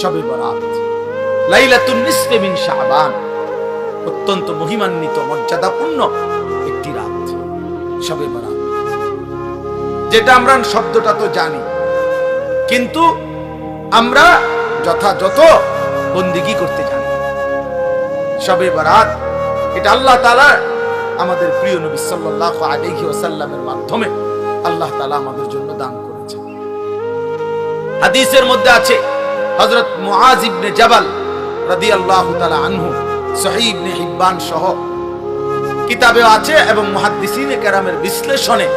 শবে বরাত, লাইলাতুন নিসফে মিন শাবান, অত্যন্ত মহিমান্বিত মর্যাদাপূর্ণ একটি রাত শবে বরাত। যেটা আমরা শব্দটা তো জানি, কিন্তু আমরা যথাযথ বন্দেগী করতে জানি। শবে বরাত এটা আল্লাহ তাআলা আমাদের প্রিয় নবী সাল্লাল্লাহু আলাইহি ওয়াসাল্লামের মাধ্যমে আল্লাহ তাআলা আমাদের জন্য দান করেছেন। হাদিসের মধ্যে আছে হযরত মুআজ ইবনে জাবাল রাদিয়াল্লাহু তাআলা আনহু, সহিহ ইবনে হিব্বান সহ কিতাবে আছে, এবং মুহাদ্দিসিনে কেরামের বিশ্লেষণে,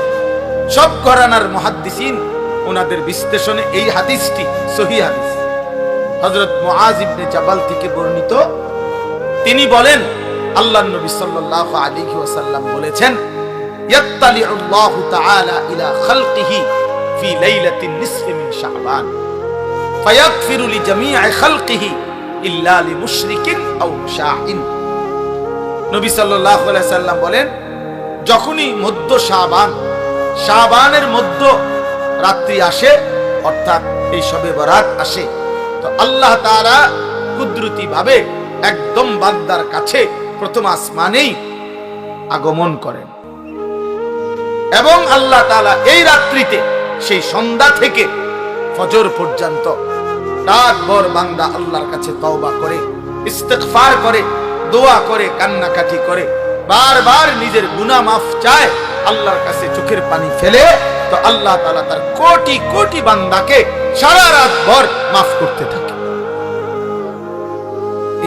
সব ঘরানার মুহাদ্দিসিন ওনাদের বিশ্লেষণে এই হাদিসটি সহিহ হাদিস। হযরত মুআজ ইবনে জাবাল থেকে বর্ণিত, তিনি বলেন আল্লাহর নবী সাল্লাল্লাহু আলাইহি ওয়াসাল্লাম বলেছেন, ইয়াত্তালিউল্লাহু তাআলা ইলা খালকিহি ফি লাইলাতিন নিসফি মিন শাবান ফায়াগফিরু লিজামিই খালকিহি ইল্লা লিমুশরিকিন আও মুশাহিন। নবী সাল্লাল্লাহু আলাইহি ওয়াসাল্লাম বলেন, যখনই মধ্য শাবানের মধ্য রাত্রি আসে, অর্থাৎ এই শবে বরাত আসে, তো আল্লাহ তাআলা কুদরতি ভাবে একদম বান্দার কাছে প্রথম আসমানেই আগমন করেন, এবং আল্লাহ তাআলা এই রাত্রিতে সেই সন্ধ্যা থেকে ফজর পর্যন্ত রাতভর বান্দা আল্লাহর কাছে তওবা করে, ইস্তিগফার করে, দোয়া করে, কান্নাকাটি করে, বারবার নিজের গুনাহ মাফ চায়, আল্লাহর কাছে চোখের পানি ফেলে, তো আল্লাহ তাআলা তার কোটি কোটি বান্দাকে সারা রাত ভর মাফ করতে থাকে।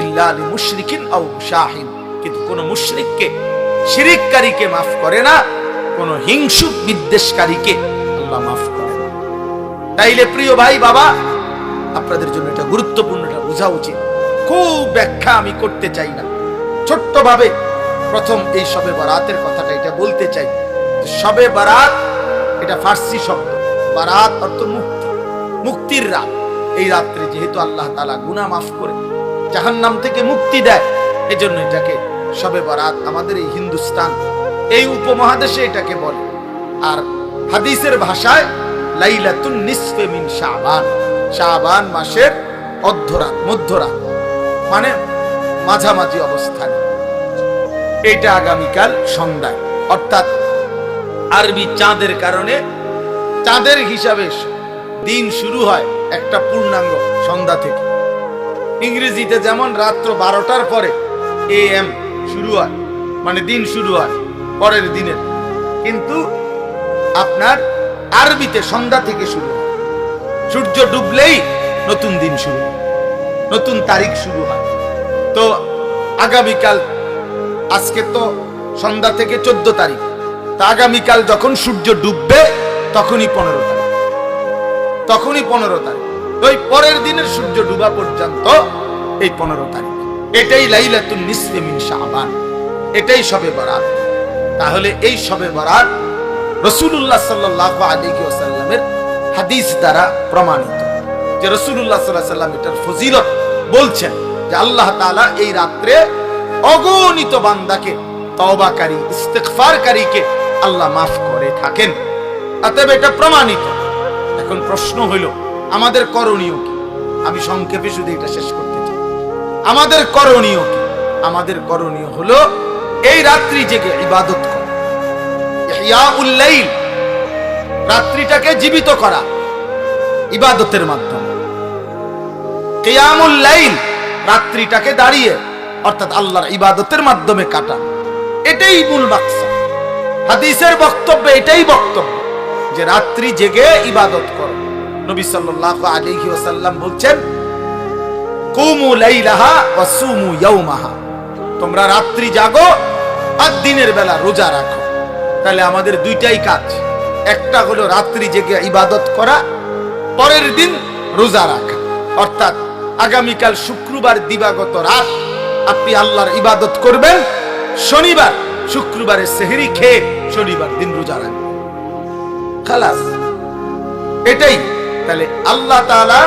ইল্লা লিমুশরিকিন আও মুশাহিন, কিন্তু কোন মুশরিককে, শিরিককারীকে মাফ করে না, কোন হিংসুক বিদ্বেষকারীকে আল্লাহ মাফ করে না। তাইলে প্রিয় ভাই বাবা, আপনাদের জন্য এটা গুরুত্বপূর্ণ, এটা বোঝা উচিত। খুব ব্যাখ্যা আমি করতে চাই না, ছোট্ট ভাবে প্রথম এই শবে বরাতের কথাটা এটা বলতে চাই। শবে বরাত এটা ফার্সি শব্দ, বারাত অর্থ মুক্তি, মুক্তির রাত। এই রাত্রে যেহেতু আল্লাহ তাআলা গুনাহ মাফ করে, জাহান্নাম থেকে মুক্তি দেয়, এজন্য এটাকে শবে বরাত আমাদের এই হিন্দুস্তান, এই উপমহাদেশে এটাকে বলে। আর হাদিসের ভাষায় লাইলাতুন নিসফে মিন শাবান, শাবান মাসের অর্ধরাত, মধ্যরাত, মানে মাঝামাঝি অবস্থানে। এটা আগামীকাল সন্ধ্যায়, অর্থাৎ আরবি চাঁদের কারণে, চাঁদের হিসাবে দিন শুরু হয় একটা পূর্ণাঙ্গ সন্ধ্যা থেকে। ইংরেজিতে যেমন রাত্র 12টার পরে AM শুরু হয়, মানে দিন শুরু হয় পরের দিনের, কিন্তু আপনার আরবিতে সন্ধ্যা থেকে শুরু হয়। সূর্য ডুবলেই নতুন দিন শুরু হয়, নতুন তারিখ শুরু হয়। তো আগামীকাল, আজকে তো সন্ধ্যা থেকে 14 তারিখ, তা আগামীকাল যখন সূর্য ডুববে তখনই 15 তারিখ, তখনই 15 তারিখ। তো এই পরের দিনের সূর্য ডুবা পর্যন্ত এই 15 তারিখ, এটাই লাইলাতুন নিসফে মিন শাবান, এটাই শবে বরাত। তাহলে এই শবে বরাত রাসূলুল্লাহ সাল্লাল্লাহু আলাইহি ওয়াসাল্লামের হাদিস দ্বারা প্রমাণিত, যে রাসূলুল্লাহ সাল্লাল্লাহু আলাইহি ওয়াসাল্লাম এটার ফজিলত বলছেন, যে আল্লাহ তাআলা এই রাত্রে অগণিত বান্দাকে, তওবাকারী, ইস্তিগফারকারীকে আল্লাহ মাফ করে থাকেন। অতএব এটা প্রমাণিত। এখন প্রশ্ন হলো, আমাদের করণীয় কি? আমি সংক্ষেপে শুধু এটা শেষ করতে চাই। আমাদের করণীয় কি? আমাদের করণীয় হলো এই রাত্রি জেগে ইবাদত করা, ইহয়াউল লাইল, রাত্রিটাকে জীবিত করা ইবাদতের মাধ্যমে। কিয়ামুল লাইল, রাত্রিটাকে দাঁড়িয়ে অর্থাৎ আল্লাহর ইবাদতের মাধ্যমে কাটা, এটাই মূল মাকসাদ। হাদিসের বক্তব্য এটাই বক্তব্য, যে রাত্রি জেগে ইবাদত করো। নবী সাল্লাল্লাহু আলাইহি ওয়াসাল্লাম বলছেন, কুমু লাইলাহা ওয়া সুমু ইয়াওমাহা, তোমরা রাত্রি জাগো আর দিনের বেলা রোজা রাখো। তাহলে আমাদের দুইটাই কাজ, একটা হলো রাত্রি জেগে ইবাদত করা, পরের দিন রোজা রাখা। অর্থাৎ আগামীকাল শুক্রবার দিবাগত রাত আপনি আল্লাহর ইবাদত করবেন, শনিবার শুক্রবারের সেহরি খেয়ে শনিবার দিন রোজা রাখবেন, খালাস, এটাই। তাহলে আল্লাহ তাআলা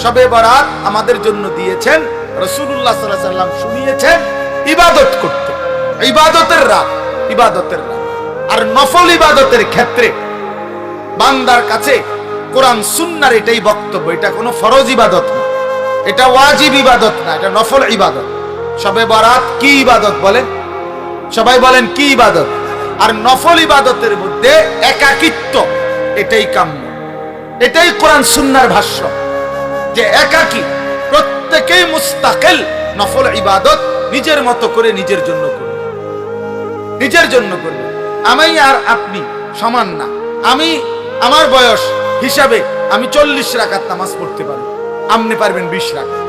শবে বরাত আমাদের জন্য দিয়েছেন, রাসূলুল্লাহ সাল্লাল্লাহু আলাইহি ওয়াসাল্লাম শুনিয়েছেন ইবাদত করতে, ইবাদতের রাত, ইবাদতের রাত। আর নফল ইবাদতের ক্ষেত্রে বান্দার কাছে কোরআন সুন্নাহর এটাই বক্তব্য, এটা কোনো ফরজ ইবাদত না, এটা ওয়াজিব ইবাদত না, এটা নফল ইবাদত। শবে বরাত কি ইবাদত বলেন? সবাই বলেন কি ইবাদত? আর নফল ইবাদতের মধ্যে একাকিত্ব, এটাই কাম্য, এটাই কোরআন সুন্নাহর ভাষ্য, যে একাকী, প্রত্যেকেই মুস্তাকিল নফল ইবাদত নিজের মতো করে নিজের জন্য করবে, নিজের জন্য করবে। আমি আর আপনি সমান না। আমি আমার বয়স হিসাবে আমি 40 রাকাত নামাজ পড়তে পারি, আপনি পারবেন 20 রাকাত।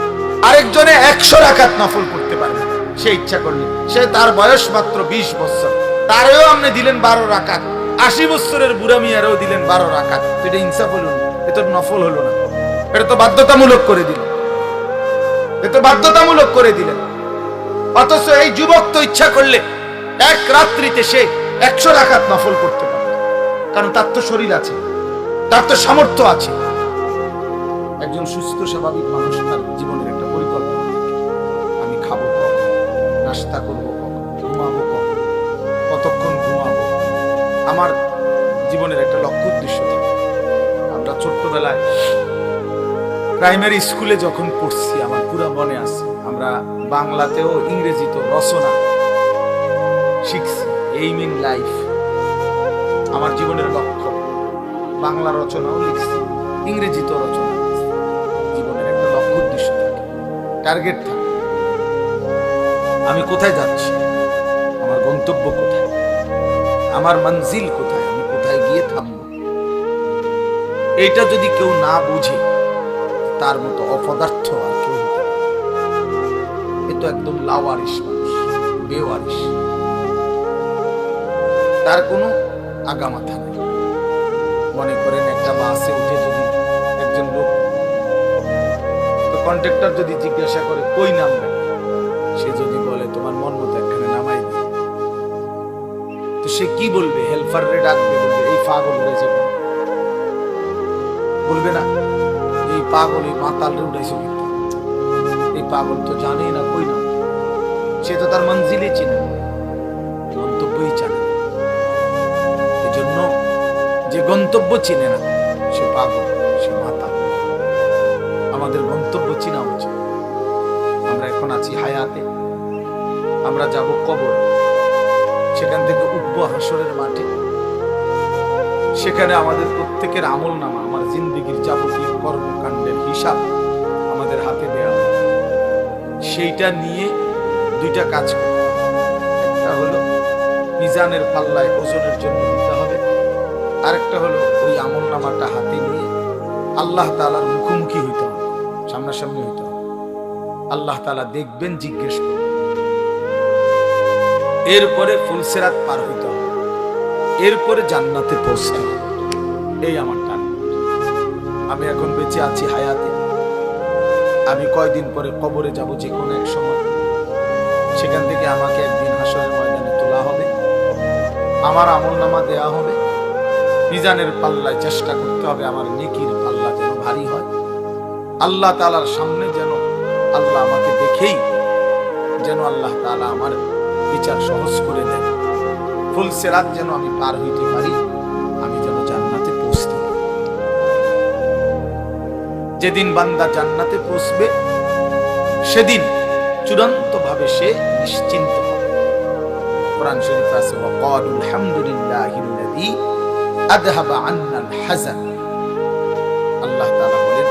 আরেকজনে 100 রাকাত নফল করতে পারবে সে ইচ্ছা করলে। সে তার বয়স মাত্র 20 বছর, তারেও আপনি দিলেন 12 রাকাত। 80 বছরের বুড়া মিয়ারেও দিলেন 12 রাকাত। এটা ইনসাফ হলো না, এটা নফল হলো না, এটা তো বাধ্যতামূলক করে দিলেন, এটা বাধ্যতামূলক করে দিলেন। অথচ এই যুবক তো ইচ্ছা করলে এক রাত্রিতে সে 100 রাকাত নফল করতে পারে, কারণ তার তো শরীর আছে, তার তো সামর্থ্য আছে। একজন সুস্থ স্বাভাবিক মানুষ তার জীবনের একটা পরিকল্পনা থাকে। আমি খাবো কখন, নাস্তা করবো কখন, ঘুমাবো কখন, কতক্ষণ ঘুমাবো, আমার জীবনের একটা লক্ষ্য উদ্দেশ্য থাকে। আমরা ছোট্টবেলায় প্রাইমারি স্কুলে যখন পড়ছি, আমার পুরো মনে আছে, আমরা বাংলাতেও ইংরেজিতেও রচনা শিখছি। এইম ইন লাইফ আমার জীবনের লক্ষ্য। বাংলা রচনাও লিখছি, ইংরেজিতেও রচনা লিখছি। জীবনের একটা লক্ষ্য উদ্দেশ্য থাকে, টার্গেট থাকে। আমি কোথায় যাচ্ছি, আমার গন্তব্য কোথায়, আমার মঞ্জিল কোথায়, আমি কোথায় গিয়ে থামবো। এইটা যদি কেউ না বুঝে, তার মতো অপদার্থ আর কেউ হতে পারে। এ তো একদম লাওয়ারিশ মানুষ, বেওয়ারিশ, তার কোনো আগামাথা নেই। মনে করেন একটা বাসে উঠে যদি একজন লোক, তো কন্ট্রাক্টর যদি জিজ্ঞাসা করে কই নামবে, সে যদি বলে তোমার মন মতো এখানে নামাই দিই, তো সে কি বলবে? হেল্পারে ডাকবে, বলবে এই পাগল উড়েছে, বলবে না এই পাগল, এই মাতালরে উড়াইছে, এই পাগল তো জানেই না কই নাম। সে তো তার মঞ্জিলে চিনে, গন্তব্যই জানে। এই জন্য যে গন্তব্য চিনে না সে পাগল, সে মাতাল। আমাদের গন্তব্য চিনা উচিত। আমরা এখন আছি হায়াতে, আমরা যাব কবর, সেখান থেকে উঠবো হাসরের মাঠে। সেখানে আমাদের প্রত্যেকের আমল নামা, আমার জিন্দেগির যাবতীয় কর্মকাণ্ডের হিসাব আমাদের হাতে দেয়া। সেইটা নিয়ে দুইটা কাজ করতে হবে। একটা হলো মিজানের পাল্লায় ওজনের জন্য দিতে হবে, আরেকটা হলো ওই আমল নামাটা হাতে নিয়ে আল্লাহ তাআলার মুখোমুখি হইতে হবে, সামনাসামনি হইতে হবে। আল্লাহ তাআলা দেখবেন, জিজ্ঞেস করবেন। এরপরে ফুলসিরাত পার হইতে হবে, এরপরে জান্নাতে পৌঁছতে হবে। এই আমার টার্গেট। আমি এখন বেঁচে আছি হায়াতে, আমি কয়দিন পরে কবরে যাব, যে কোনো এক সময়। সেখান থেকে আমাকে একদিন হাসরের ময়দানে তোলা হবে, আমার আমলনামা দেয়া হবে। মিজানের পাল্লায় চেষ্টা করতে হবে আমার নেকির পাল্লা যেন ভারী হয়। আল্লাহ তাআলার সামনে যেন আল্লাহ আমাকে দেখেই যেন আল্লাহ তাআলা আমার বিচার সহজ করে দেন। ফুলসিরাত যেন আমি পার হইতে পারি, আমি যেন জান্নাতে পৌঁছতে পারি। যেদিন বান্দা জান্নাতে পৌঁছবে, সেদিন চূড়ান্ত ভাবে সে নিশ্চিন্ত হবে। কোরআন শরীফে আছে, ওয়াকালু আলহামদুলিল্লাহিল্লাযী আযহাবা আন্নাল হাযান। আল্লাহ তাআলা বলেন,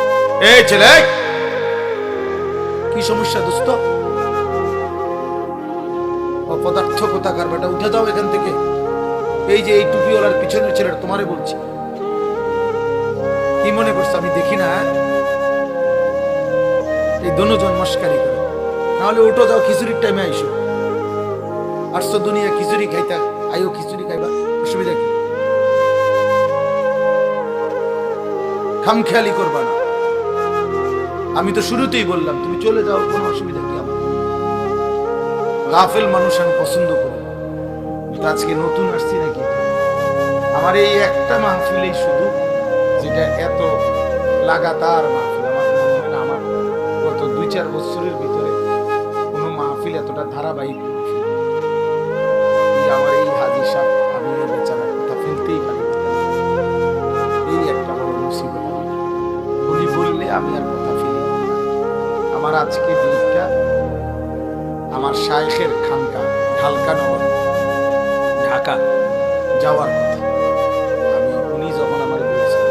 এই ছেলে, কি সমস্যা দোস্ত? অপদার্থ কোথাকার বেটা, উঠে যাও এখান থেকে। এই যে এই টুপিওয়ালার পিছনের ছেলেটা, তোমারে বলছি, কি মনে করছো আমি দেখি না? এই দোনোজন মস্কারি করে। নাহলে উঠো, যাও, খিচুড়ির টাইমে আইসো। আসছো দুনিয়া খিচুড়ি খাইতা, আইও খিচুড়ি খাইবা, অসুবিধা কি? খামখেয়ালি করবা না। আমি তো শুরুতেই বললাম তুমি চলে যাও, কোনো অসুবিধা কি? আমার গাফেল মানুষ আমি পছন্দ করি। আজকে নতুন আসছি নাকি? আমার এই একটা মাহফিলেই শুধু, যেটা এত লাগাতার মাহফিল, আমার মনে হয় না আমার গত 2-4 বছরের ভিতরে কোনো মাহফিল এতটা ধারাবাহিক মাহফিল। আমার এই হাজি সাহেব, আমি এই বেচারার কথা ফেলতেই পারি, এই একটা বড় মুসিবত। উনি বললে আমি আর কথা ফেলি। আমার আজকে দিনটা আমার শায়েখের খানকা ঢালকা নগর ঢাকা যাওয়ার কথা। আমি উনি যখন আমার বলছেন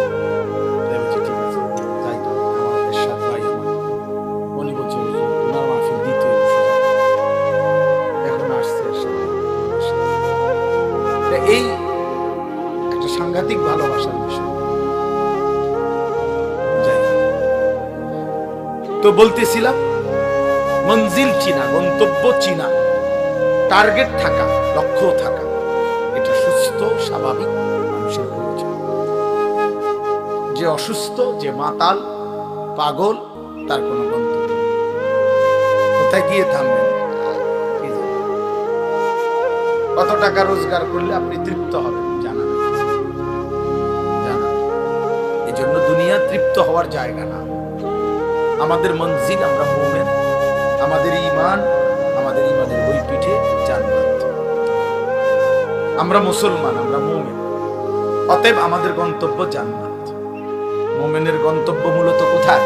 ঠিক আছে যাই তো, আমার এরশাদ ভাই আমার উনি বলছে ওনার মাহফিল দিতে এখন আসছে এই একটা সাংঘাতিক ভালোবাসার বিষয়। যাই তো বলতেছিলাম, মঞ্জিল চিনা, গন্তব্য চিনা, টার্গেট থাকা, লক্ষ্য থাকা, এটা সুস্থ স্বাভাবিক মানুষের পরিচয়। যে অসুস্থ, যে মাতাল পাগল, তার কোনো গন্তব্য কোথায় গিয়ে থামবেন? কত টাকা রোজগার করলে আপনি তৃপ্ত হবেন জানা জানা। এই জন্য দুনিয়া তৃপ্ত হওয়ার জায়গা না। আমাদের মঞ্জিল, আমরা মুমিন, আমাদের ঈমান, আমাদের ঈমানের ওই পিঠে জান্নাত। আমরা মুসলমান, আমরা মুমিন, অতএব আমাদের গন্তব্য জান্নাত। মুমিনের গন্তব্য মূলত কোথায়?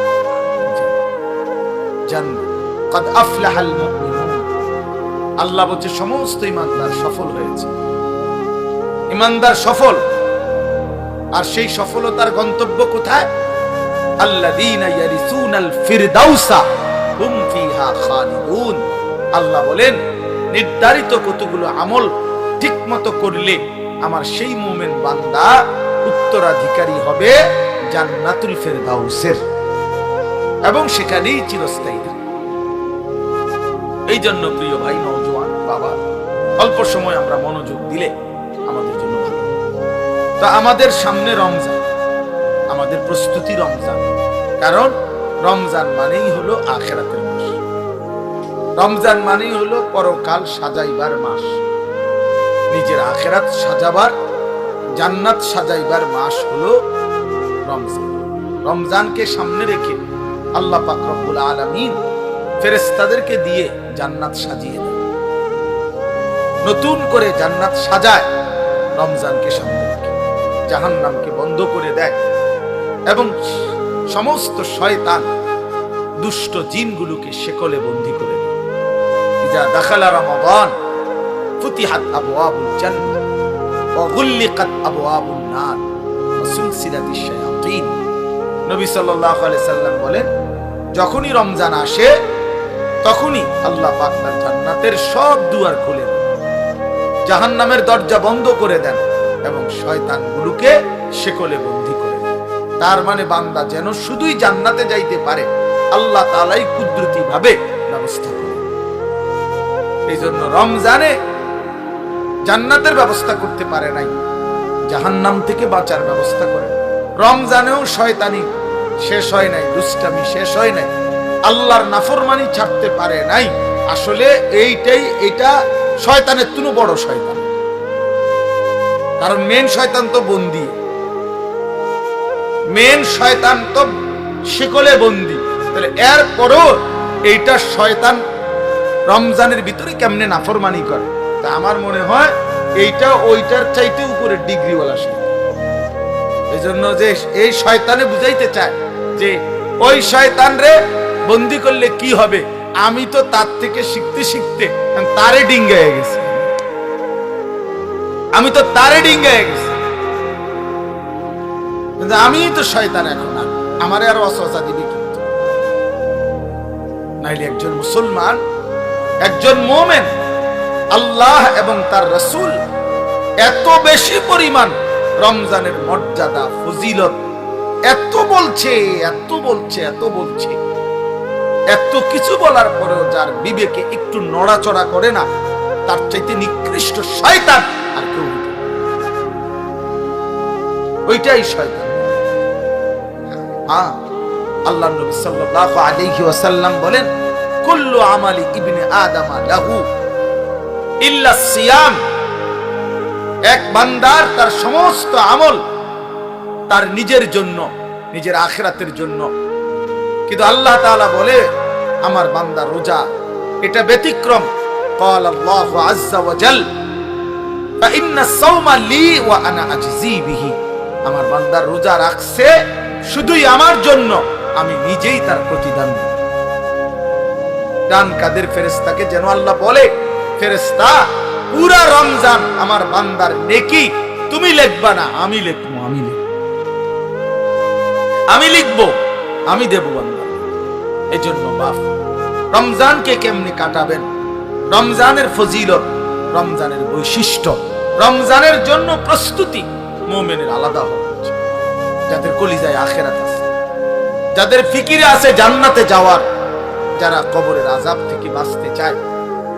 জান্নাত। قد أفلح المؤمنون। আল্লাহ বলছে সমস্ত ঈমানদার সফল হয়েছে। ঈমানদার সফল, আর সেই সফলতার গন্তব্য কোথায়? আল্লাযীনা ইয়ারিসুনাল ফিরদাউসা হুম ফিহা খালিদুন। আল্লাহ বলেন নির্ধারিত কতগুলো আমল ঠিকমতো করলে আমার সেই মুমিন বান্দা উত্তরাধিকারী হবে জান্নাতুল ফিরদাউসের, এবং সেখানেই চিরস্থায়ী থাকবে। এই জন্য প্রিয় ভাই, নওজোয়ান বাবা, অল্প সময় আমরা মনোযোগ দিলে আমাদের জন্য ভালো। তো আমাদের সামনে রমজান, আমাদের প্রস্তুতি রমজান, কারণ রমজান মানেই হলো আখিরাতের মাস। রমজান মানেই হলো পরকাল সাজাইবার মাস, নিজের আখিরাত সাজাবার, জান্নাত সাজাইবার মাস হলো রমজান। রমজানকে সামনে রেখে আল্লাহ পাক রব্বুল আলামিন ফেরেশতাদেরকে দিয়ে জান্নাত সাজিয়ে দেয়, নতুন করে জান্নাত সাজায় রমজানকে সামনে রেখে, জাহান্নামকে বন্ধ করে দেয়, এবং সমস্ত শয়তান দুষ্ট জিনগুলোকে শেকলে বন্দী করে দেয়। ইজা দাখালা রমাদান ফুতিহাত আবওয়াবুল জান্নাহ ওয়া গুল্লিকাত আবওয়াবুন নার ওয়া সুলসিলাতিশ শায়াতিন। নবী সাল্লাল্লাহু আলাইহি সাল্লাম বলেন, যখনই রমজান আসে তখনই আল্লাহ পাক তার জান্নাতের সব দুয়ার খুলে দেন, জাহান্নামের দরজা বন্ধ করে দেন, এবং শয়তানগুলোকে শেকলে বন্দী করে দেন। তার মানে বান্দা যেন শুধুই জান্নাতে যাইতে পারে, আল্লাহ তাআলাই কুদরতি ভাবে ব্যবস্থা করেন। এই জন্য রমজানে জান্নাতের ব্যবস্থা করতে পারে নাই, জাহান্নাম থেকে বাঁচার ব্যবস্থা করে। রমজানেও শয়তানি শেষ হয় নাই, দুষ্টামি শেষ হয় নাই, আল্লাহর নাফরমানি ছাড়তে পারে নাই। আসলে এটা শয়তানের তুনো বড় শয়তান, কারণ মেন শয়তান তো বন্দী, মেন শয়তান তো শিকলে বন্দী। তাহলে এরপরও এইটা শয়তান রমজানের ভিতরে কেমনে নাফরমানি করে, তা আমার মনে হয় এইটা ওইটার চাইতে উপরে ডিগ্রিওয়ালা শয়তান। এই জন্য যে এই শয়তানে বুঝাইতে চায় যে ওই শয়তান রে বন্দি করলে কি হবে, আমি তো তার থেকে শিখতে শিখতে তারে ডিঙ্গায় গেছি, আমি তো তারে ডিঙ্গায় গেছি, কিন্তু আমি তো শয়তান, এখন আমারে আর ওয়াসওয়াসা দিবে কিন্তু। নাইলে একজন মুসলমান, একজন মুমিন আল্লাহ এবং তার রাসূল এত বেশি পরিমাণ রমজানের মর্যাদা ফজিলত এত বলছে, এত বলছে, এত বলছে, এত কিছু বলার পরেও যার বিবেকে একটু নড়াচড়া করে না, তার চাইতে নিকৃষ্ট শয়তান আর কেউ, ওইটাই শয়তান। আল্লাহ নবী সাল্লাল্লাহু আলাইহি ওয়াসাল্লাম বলেন, কুল্লু আমালি ইবনে আদম লাহু ইল্লা সিয়াম। এক বান্দার তার সমস্ত আমল তার নিজের জন্য, নিজের আখিরাতের জন্য, কিন্তু আল্লাহ তাআলা বলে আমার বান্দা রোজা এটা ব্যতিক্রম। قال الله عز وجل فإن الصوم لي وأنا أجزي به। আমার বান্দার রোজা রাখছে শুধুই আমার জন্য, আমি নিজেই তার প্রতিদান দেব। ডান কাদের ফেরেশতাকে যেন আল্লাহ বলে, ফেরেশতা পুরা রমজান আমার বান্দার নেকি তুমি লিখবা না, আমি লিখবো, আমি লিখবো, আমি দেব বান্দা। এজন্য বাপ রমজানকে কেমনে কাটাবেন, রমজানের ফজিলত, রমজানের বৈশিষ্ট্য, রমজানের জন্য প্রস্তুতি মুমিনের আলাদা হবে। যাদের কলিজায় আখিরাত আছে, যাদের ফিকিরে আছে জান্নাতে যাওয়ার, যারা কবরের আযাব থেকে বাঁচতে চায়,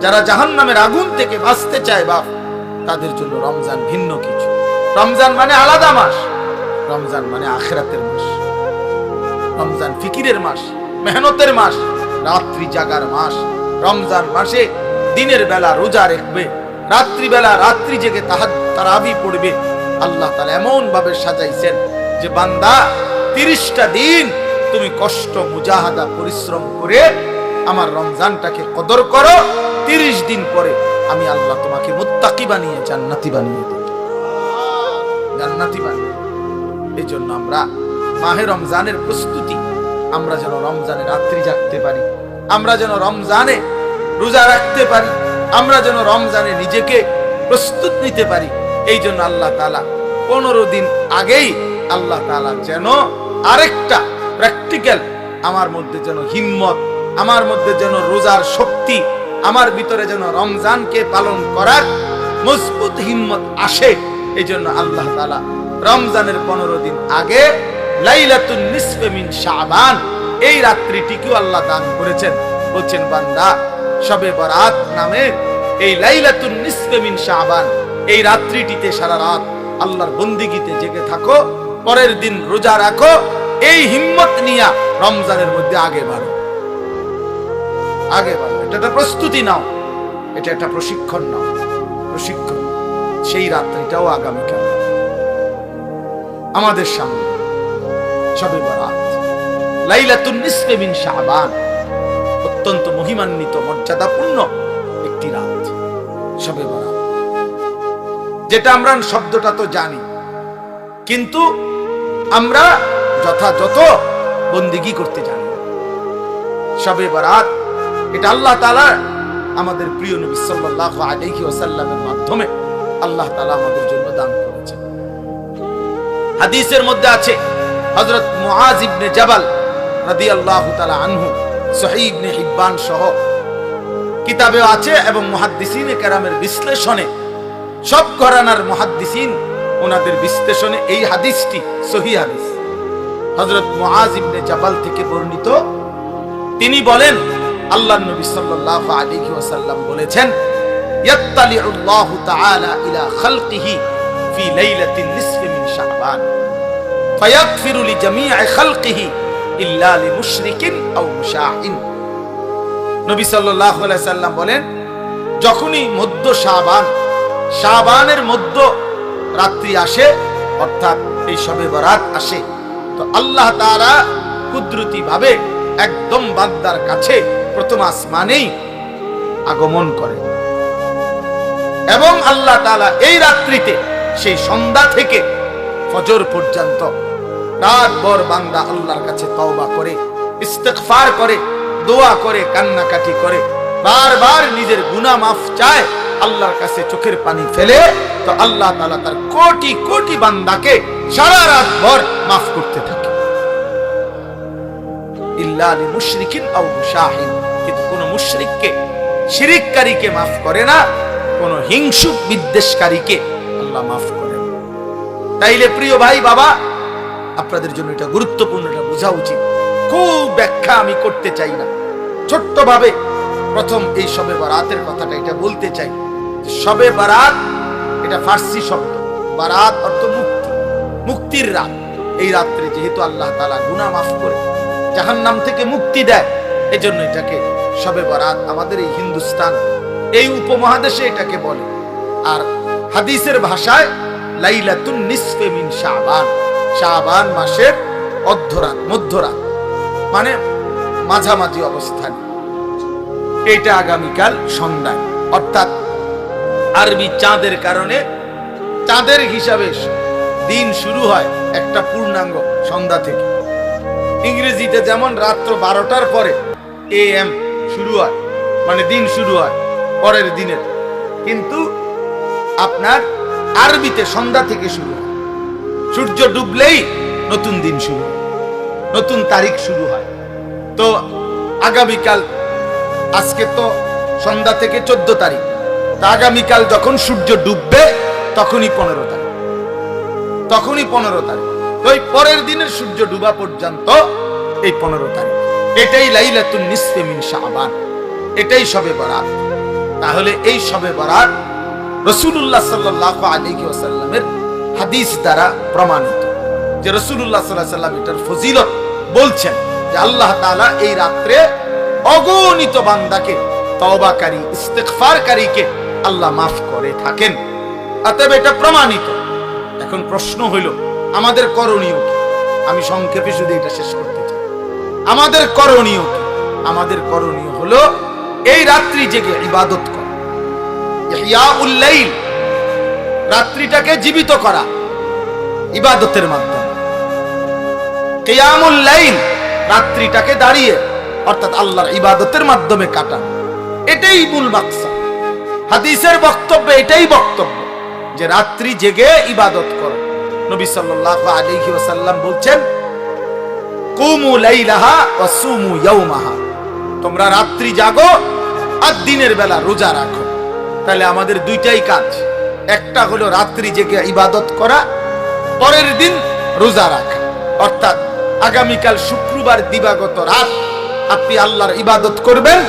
যারা জাহান্নামের আগুন থেকে বাঁচতে চায় বাপ, তাদের জন্য রমজান ভিন্ন কিছু। রমজান মানে আলাদা মাস, রমজান মানে আখিরাতের মাস, রমজান ফিকিরের মাস, মেহনতের মাস, রাত্রি জাগার মাস। রমজান মাসে দিনের বেলা রোজা রাখবে, রাত্রি বেলা রাত্রি জেগে তারাবি পড়বে। আল্লাহ তাআলা এমন ভাবে সাজাইছেন যে বান্দা 30টা দিন তুমি কষ্ট মুজাহাদা পরিশ্রম করে আমার রমজানটাকে কদর করো, 30 দিন পরে আমি আল্লাহ তোমাকে মুত্তাকি বানিয়ে জান্নাতি বানিয়ে দেব, জান্নাতি বানিয়ে। এই জন্য আমরা মাহে রমজানের প্রস্তুতি, আমরা যেন রমজানে রাত্রি জাগতে পারি, আমরা যেন রমজানে রোজা রাখতে পারি, আমরা যেন রমজানে নিজেকে প্রস্তুত নিতে পারি। এই জন্য আল্লাহ তাআলা 15 দিন আগেই আল্লাহ তাআলা যেন আরেকটা প্র্যাকটিক্যাল আমার মধ্যে যেন হিম্মত, আমার মধ্যে যেন রোজার শক্তি, আমার ভিতরে যেন রমজানকে পালন করার মজবুত হিম্মত আসে। এই জন্য আল্লাহ তাআলা রমজানের 15 দিন আগে লাইলাতুন নিসফে মিন শাবান এই রাত্রিটিকেও আল্লাহ দান করেছেন। বলছেন বান্দা শবে বরাত নামে এই লাইলাতুন নিসফে মিন শাবান এই রাত্রিটিতে সারা রাত আল্লাহর বন্দিগিতে জেগে থাকো, পরের দিন রোজা রাখো, এই হিম্মত নিয়ে রমজানের মধ্যে আগে বাড়ো, আগে বাড়ো। এটা একটা প্রস্তুতি নাও, এটা একটা প্রশিক্ষণ নাও, প্রশিক্ষণ। সেই রাত্রিটাও আগামীকাল আমাদের সামনে শবে বরাত, লাইলাতুন নিসফে মিন শাবান, অত্যন্ত মহিমান্বিত মর্যাদাপূর্ণ একটি রাত শবে বরাত, যেটা আমরা শব্দটা তো জানি, কিন্তু আমরা যথাযথ বন্দিগি করতে জানি। শবে বরাত এটা আল্লাহ তাআলা আমাদের প্রিয় নবী সাল্লাল্লাহু আলাইহি ওয়াসাল্লামের মাধ্যমে আল্লাহ তাআলা আমাদের জন্য দান করেছেন। হাদিসের মধ্যে আছে হযরত মুআজ ইবনে জাবাল রাদিয়াল্লাহু তাআলা আনহু, সহিহ ইবনে হিব্বান সহ কিতাবে আছে, এবং মুহাদ্দিসিনে কেরামের বিশ্লেষণে, সব ঘরানার মুহাদ্দিসিন ওনাদের বিশ্লেষণে এই হাদিসটি সহিহ হাদিস। হযরত মুআজ ইবনে জাবাল থেকে বর্ণিত, তিনি বলেন আল্লাহর নবী সাল্লাল্লাহু আলাইহি ওয়াসাল্লাম বলেছেন, ইয়াত্তালিউল্লাহু তাআলা ইলা খালকিহি ফি লাইলাতিন নিসফি মিন শাবান ফায়াগফিরু লিজামিই খালকিহি ইল্লা লিমুশরিকিন আও মুশাহিন। নবী সাল্লাল্লাহু আলাইহি ওয়াসাল্লাম বলেন, যখনই মধ্য শাবান, শাবানের মধ্য রাত্রি আসে, অর্থাৎ এই শবে বরাত আসে, তো আল্লাহ তাআলা কুদরতি ভাবে একদম বান্দার কাছে প্রথম আসমানেই আগমন করে, এবং আল্লাহ তাআলা এই রাত্রিতে সেই সন্ধ্যা থেকে ফজর পর্যন্ত রাতভর বান্দা আল্লাহর কাছে তওবা করে, ইস্তিগফার করে, দোয়া করে, কান্নাকাটি করে, বারবার নিজের গুনাহ মাফ চায়, আল্লাহর কাছে চোখের পানি ফেলে, তো আল্লাহ তাআলা তার কোটি কোটি বান্দাকে সারা রাত ভর মাফ করতে থাকে। ইল্লা লিমুশরিকিন আও মুশাহিন, কিন্তু কোন মুশরিককে, শিরিককারীকে মাফ করে না, কোন হিংসুক বিদ্বেষকারীকে আল্লাহ মাফ করে না। তাইলে প্রিয় ভাই বাবা, আপনাদের জন্য এটা গুরুত্বপূর্ণ, এটা বোঝা উচিত। খুব ব্যাখ্যা আমি করতে চাই না, ছোট্ট ভাবে প্রথম এই শবে বরাতের কথাটা এটা বলতে চাই। শবে বরাত এটা ফার্সি শব্দ, বারাত অর্থ মুক্তি, মুক্তির রাত। এই রাত্রে যেহেতু আল্লাহ তাআলা গুনাহ মাফ করে, জাহান্নাম থেকে মুক্তি দেয়, এজন্য এটাকে শবে বরাত আমাদের এই হিন্দুস্তান, এই উপমহাদেশে এটাকে বলে। আর হাদিসের ভাষায় লাইলাতুন নিসফে মিন শাবান, শাবান মাসের অর্ধরাত, মধ্যরাত, মানে মাঝামাঝি অবস্থান। এটা আগামীকাল সন্ধ্যায়, অর্থাৎ আরবি চাঁদের কারণে চাঁদের হিসাবে দিন শুরু হয় একটা পূর্ণাঙ্গ সন্ধ্যা থেকে। ইংরেজিতে যেমন রাত্র 12টার পরে AM শুরু হয়, মানে দিন শুরু হয় পরের দিনের, কিন্তু আপনার আরবিতে সন্ধ্যা থেকে শুরু হয়। সূর্য ডুবলেই নতুন দিন শুরু হয়, নতুন তারিখ শুরু হয়। তো আগামীকাল, আজকে তো সন্ধ্যা থেকে 14 তারিখ, তা আগামীকাল যখন সূর্য ডুববে তখনই 15 তারিখ, তখনই 15 তারিখ। তো এই পরের দিনের সূর্য ডুবা পর্যন্ত এই 15 তারিখ, এটাই লাইলাতুন নিসফে মিন শাবান, এটাই শবে বরাত। তাহলে এই শবে বরাত রাসূলুল্লাহ সাল্লাল্লাহু আলাইহি ওয়াসাল্লামের হাদিস দ্বারা প্রমাণিত, যে রাসূলুল্লাহ সাল্লাল্লাহু আলাইহি ওয়াসাল্লাম এটার ফজিলত বলছেন যে আল্লাহ তাআলা এই রাত্রে অগণিত বান্দাকে, তওবাকারী, ইস্তিগফারকারীকে আল্লাহ মাফ করে থাকেন। অতএব এটা প্রমাণিত। এখন প্রশ্ন হইল আমাদের করণীয় কি? আমি সংক্ষেপে শুধু এটা শেষ করতে চাই। আমাদের করণীয় কি? আমাদের করণীয় হলো এই রাত্রি জেগে ইবাদত করা, ইহয়াউল লাইল, রাত্রিটাকে জীবিত করা ইবাদতের মাধ্যমে। কিয়ামুল লাইল, রাত্রিটাকে দাঁড়িয়ে অর্থাৎ আল্লাহর ইবাদতের মাধ্যমে কাটানো, এটাই মূল মাকসাদ। হাদিসের বক্তব্য এটাই বক্তব্য যে রাত্রি জেগে ইবাদত করো। নবী সাল্লাল্লাহু আলাইহি ওয়াসাল্লাম বলছেন, কুমু লাইলাহা ওয়া সুমু ইয়াওমাহা, তোমরা রাত্রি জাগো আর দিনের বেলা রোজা রাখো। তাহলে আমাদের দুইটাই কাজ, একটা হলো রাত্রি জেগে ইবাদত করা, পরের দিন রোজা রাখা। অর্থাৎ আগামীকাল শুক্রবার দিবাগত রাত আপনি আল্লাহর ইবাদত করবেন,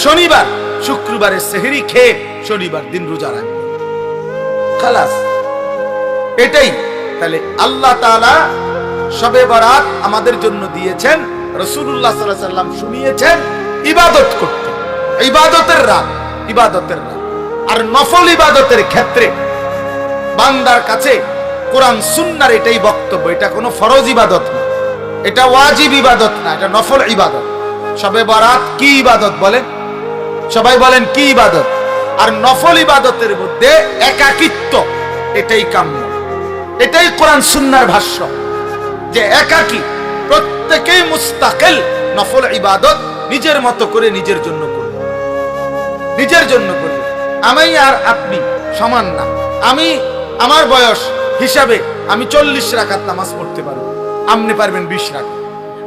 শনিবার শুক্রবারের সেহরি খেয়ে শনিবার দিন রোজা রাখবেন, খালাস, এটাই। তাহলে আল্লাহ তাআলা শবে বরাত আমাদের জন্য দিয়েছেন, রাসূলুল্লাহ সাল্লাল্লাহু আলাইহি ওয়াসাল্লাম শুনিয়েছেন ইবাদত করতে, ইবাদতের রাত, ইবাদতের রাত। আর নফল ইবাদতের ক্ষেত্রে বান্দার কাছে কোরআন সুন্নাহর এটাই বক্তব্য, এটা কোনো ফরজ ইবাদত না, এটা ওয়াজিব ইবাদত না, এটা নফল ইবাদত। শবে বরাত কি ইবাদত বলেন? সবাই বলেন কি ইবাদত? আর নফল ইবাদতের মধ্যে একাকিত্ব, এটাই কাম্য, এটাই কোরআন সুন্নাহর ভাষ্য, যে একাকী, প্রত্যেকেই মুস্তাকিল নফল ইবাদত নিজের মতো করে নিজের জন্য করবে, নিজের জন্য করবে। আমি আর আপনি সমান না। আমি আমার বয়স হিসাবে আমি 40 রাকাত নামাজ পড়তে পারবো, আপনি পারবেন 20 রাকাত।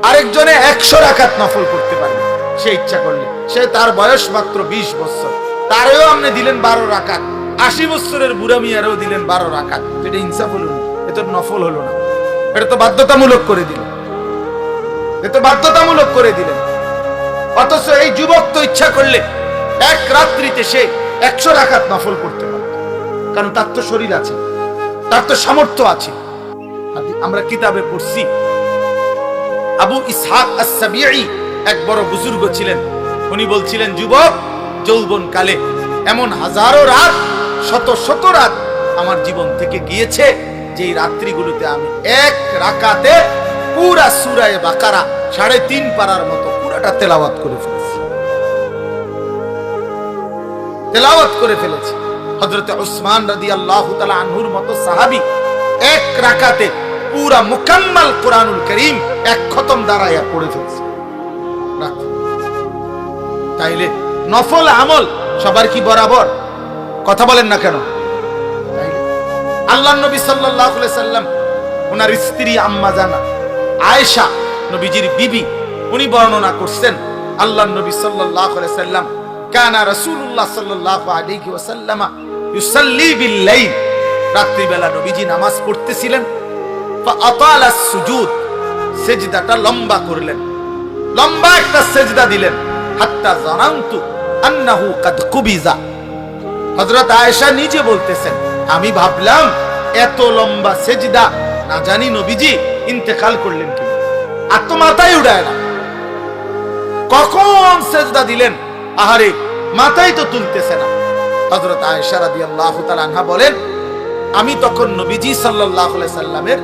আরেকজনে 100 রাকাত নফল করতে পারবে সে ইচ্ছা করলে। সে তার বয়স মাত্র 20 বছর, তারেও আপনি দিলেন 12 রাকাত, 80 বছরের বুড়া মিয়ারেও দিলেন 12 রাকাত। এটা ইনসাফ হলো না, এটা নফল হলো না, এটা তো বাধ্যতামূলক করে দিলেন, এটা বাধ্যতামূলক করে দিলেন। অথচ এই যুবক তো ইচ্ছা করলে এক রাত্রিতে সে 100 রাকাত নফল করতে পারে, কারণ তার তো শরীর আছে, তার তো সামর্থ্য আছে। আমরা কিতাবে পড়ছি, আবু ইসহাক আস-সাবিঈ এক বড় বুজুর্গ ছিলেন। উনি বলছিলেন, যুবক যৌবন কালে এমন হাজারো রাত, শত শত রাত আমার জীবন থেকে গিয়েছে, যে এই রাত্রিগুলোতে আমি এক রাকাতে পুরা সূরা বাকারা 3.5 পারার মতো পুরাটা তেলাওয়াত করে ফেলেছি, তেলাওয়াত করে ফেলেছি। হযরত উসমান রাদিয়াল্লাহু তাআলা আনহুর মতো সাহাবী এক রাকাতে পুরা মুকাম্মাল কোরআনুল কারীম এক খতম দাঁড়ায়া পড়ে ফেলছে। তাইলে নফল আমল সবার কি বরাবর? কথা বলেন না কেন? আল্লাহর নবী সাল্লাল্লাহু আলাইহি সাল্লাম, ওনার স্ত্রী আম্মা জানা আয়েশা, নবীজির বিবি, উনি বর্ণনা করছেন, আল্লাহর নবী সাল্লাল্লাহু আলাইহি সাল্লাম, কানা রাসূলুল্লাহ সাল্লাল্লাহু আলাইহি ওয়াসাল্লাম ইউসাল্লি বিল লাইল, রাত্রি বেলা নবীজি নামাজ পড়তেছিলেন। ফাআতালা সুজুদ, সিজদাটা লম্বা করলেন, লম্বা একটা সিজদা দিলেন। হাত্তা জানান্তু আন্নাহু কাদ কুবিজা, হযরত আয়েশা নিজে বলতেছেন, আমি ভাবলাম এত লম্বা সিজদা, না জানি নবীজি ইন্তেকাল করলেন কি। আর তো মাথায় উড়ায় না, কখন সিজদা দিলেন, আহারে মাথায় তো তুলতেছে না। হযরত আয়েশা রাদিয়াল্লাহু তাআলা আনহা বলেন, আমি তখন নবীজি সাল্লাল্লাহু আলাইহি সাল্লামের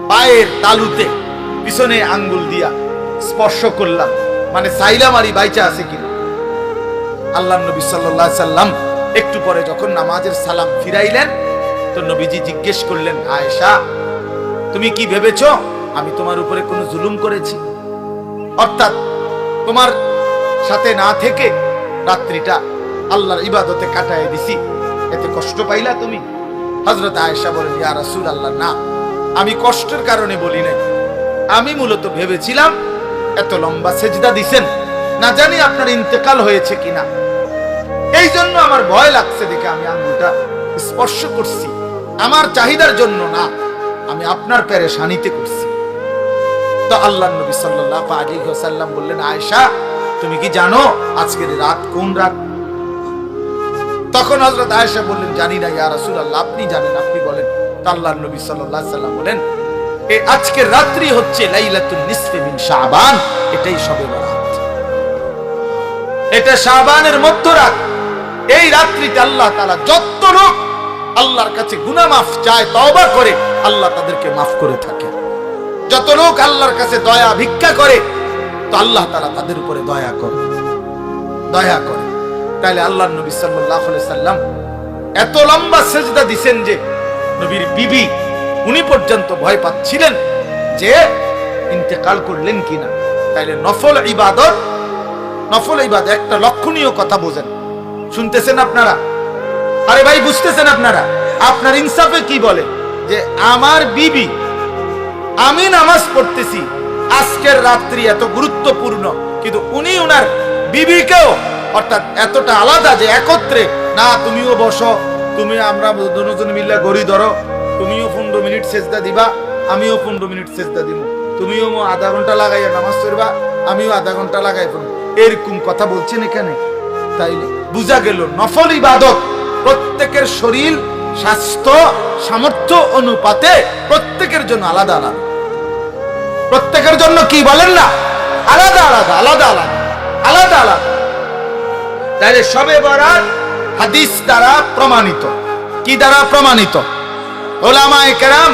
পায়ের তালুতে পিছনে আঙ্গুল দিয়া স্পর্শ করলাম, মানে সাইলাম আলী বাইচা আছে কিনা। আল্লাহর নবী সাল্লাল্লাহু আলাইহি সাল্লাম একটু পরে যখন নামাজের সালাম ফিরাইলেন, তো নবীজি জিজ্ঞেস করলেন, আয়েশা তুমি কি ভেবেছো আমি তোমার উপরে কোনো জুলুম করেছি? অর্থাৎ তোমার সাথে না থেকে রাত্রিটা আল্লাহর ইবাদতে কাটায় দিছি, এতে কষ্ট পাইলা তুমি? হযরত আয়েশা বলেন, ইয়া রাসূলুল্লাহ, না, আমি কষ্টের কারণে বলি নাই। আমি মূলত ভেবেছিলাম এত লম্বা সেজদা দিছেন, না জানি আপনার ইন্তেকাল হয়েছে কিনা, এই জন্য আমার ভয় লাগছে দেখে আমি আঙ্গুলটা স্পর্শ করছি। আমার চাহিদার জন্য না, আমি আপনার পেরেশানিতে করছি। তো আল্লাহর নবী সাল্লাল্লাহু আলাইহি ওয়াসাল্লাম বললেন, আয়েশা, তুমি কি জানো আজকের রাত কোন রাত? তখন হযরত আয়েশা বললেন, জানি না ইয়া রাসূলুল্লাহ, আপনি জানেন, আপনি বলেন। তো আল্লাহর নবী সাল্লাল্লাহু আলাইহি ওয়াসাল্লাম বলেন, এই আজকের রাত্রি হচ্ছে লাইলাতুন নিসফি মিন শাবান, এটাই শবে বরাত, এটা শাবানের মধ্যরাত। এই রাত্রিতে আল্লাহ তাআলা যত লোক আল্লাহর কাছে গুনাহ মাফ চায়, তওবা করে, আল্লাহ তাদেরকে মাফ করে থাকে। যত লোক আল্লাহর কাছে দয়া ভিক্ষা করে, তো আল্লাহ তাআলা তাদের উপরে দয়া করে। তাহলে আল্লাহর নবী সাল্লাল্লাহু আলাইহি সাল্লাম এত লম্বা সেজদা দিবেন যে নবীর বিবি উনি পর্যন্ত ভয় পাচ্ছিলেন যে ইন্তেকাল করলেন কিনা। তাইলে নফল ইবাদত একটা লক্ষণীয় কথা বোঝেন, শুনতেছেন আপনারা? আরে ভাই, বুঝতেছেন আপনারা? আপনার ইনসাফে কি বলে যে আমার বিবি, আমি নামাজ পড়তেছি, আজকের রাত্রি এত গুরুত্বপূর্ণ, কিন্তু উনি ওনার বিবিকেও, অর্থাৎ এতটা আলাদা যে একত্রে না, তুমিও বসো, তুমি আমরা দুজন মিলে গড়ি ধরো, তুমিও 15 মিনিট সেজদা দিবা, আমিও 15 মিনিট সেজদা দিব, তুমিও আধা ঘন্টা লাগাইয়া নামাজ পড়বা, আমিও আধা ঘন্টা লাগাই পড়বো, এরকম কথা বলছেন এখানে। তাইলে বুঝা গেল নফল ইবাদত প্রত্যেকের শরীর স্বাস্থ্য সামর্থ্য অনুপাতে প্রত্যেকের জন্য আলাদা আলাদা, প্রত্যেকের জন্য কি বলেন না, আলাদা আলাদা আলাদা আলাদা আলাদা আলাদা। তাহলে শবে বরাত হাদিস দ্বারা প্রমাণিত। কি দ্বারা প্রমাণিত? উলামায়ে কেরাম,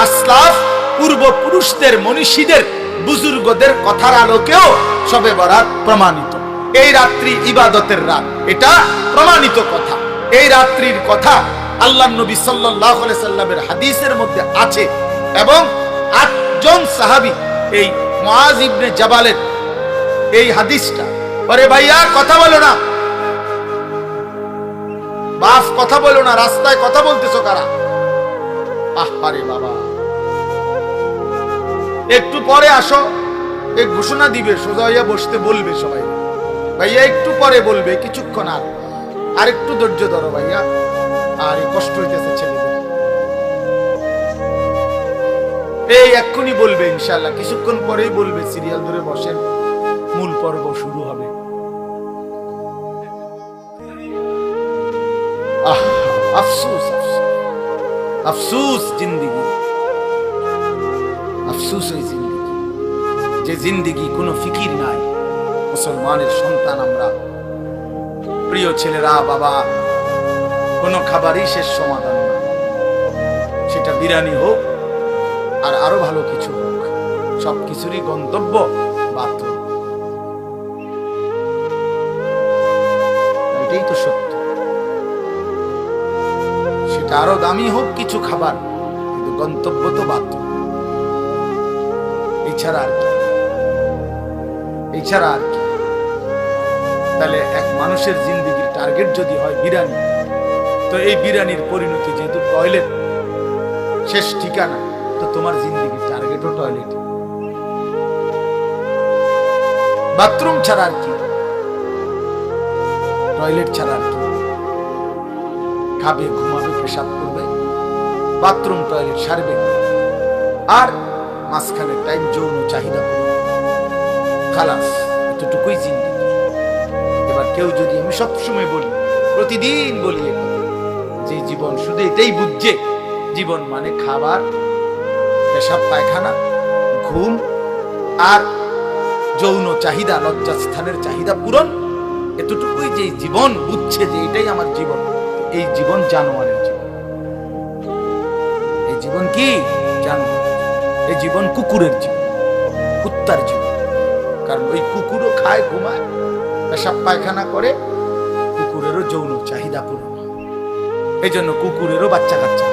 আসলাফ, পূর্বপুরুষদের, মনীষীদের, বুজুর্গদের কথার আলোকেও শবে বরাত প্রমাণিত। এই রাত্রি ইবাদতের রাত, এটা প্রমাণিত কথা। এই রাত্রির কথা আল্লাহর নবী সাল্লাল্লাহু আলাইহি সাল্লামের হাদিসের মধ্যে আছে, এবং 8 জন সাহাবী এই মুআজ ইবনে জাবালের এই হাদিসটা, আরে ভাইয়া কথা বলো না, বাপ কথা বলো না, রাস্তায় কথা বলতেছো কারা? আরে বাবা, একটু পরে আসো, এই ঘোষণা দিবে, সোজা হইয়া বসতে বলবে সবাই, ভাইয়া একটু পরে বলবে, কিছুক্ষণ আর একটু ধৈর্য ধরো ভাইয়া, আর কষ্ট হইতেছে ছেলেদের, এই এক্ষুনি বলবে ইনশাআল্লাহ, কিছুক্ষণ পরেই বলবে, সিরিয়াল ধরে বসেন, মূল পর্ব শুরু হবে। আফসোস আফসোস জিন্দেগি, আফসোস এই জিন্দেগি, যে জিন্দেগি কোনো ফিকির নাই। মুসলমানের সন্তান আমরা, প্রিয় ছেলেরা, বাবা, কোনো খাবারই শেষ সমাধান না, সেটা বিরিয়ানি হোক আর আরো ভালো কিছু হোক, সবকিছুরই গন্তব্য বাথরুম। এটাই তো সত্য। সেটা আরো দামি হোক কিছু খাবার, কিন্তু গন্তব্য তো বাথরুম। এছাড়া আর কি? তাহলে এক মানুষের জিন্দেগির টার্গেট যদি হয় বিরিয়ানি, তো এই বিরিয়ানির পরিণতি যেহেতু টয়লেট শেষ ঠিকানা, তো তোমার জিন্দেগির টার্গেটও টয়লেট। বাথরুম ছাড়া আর কি? টয়লেট ছাড়া আর কি? খাবে, ঘুমাবে, পেশাব করবে, বাথরুম টয়লেট সারবে, আর মাঝখানে টাইম যৌন চাহিদা করবে, খালাস, এতটুকুই জিন্দেগি। এবার কেউ যদি, আমি সবসময় বলি, প্রতিদিন বলি, যে জীবন শুধু এটাই বুঝছে, জীবন মানে খাবার, পেশাব পায়খানা, ঘুম আর যৌন চাহিদা, লজ্জাস্থানের চাহিদা পূরণ, এতটুকুই যে জীবন বুঝছে যে এটাই আমার জীবন, এই জীবন জানোয়ারের জীবন। এই জীবন কি জানোয়ার? এই জীবন কুকুরের জীবন, কুত্তার জীবন। কারণ ওই কুকুরও খায়, ঘুমায়, পেশাব পায়খানা করে, কুকুরেরও যৌন চাহিদা পূরণ। এই জন্য কুকুরেরও বাচ্চা কাচ্চা,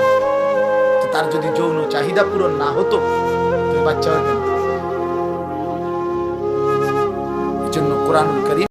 তো তার যদি যৌন চাহিদা পূরণ না হতো, বাচ্চা হবে না। এই জন্য কোরআনুল কারীম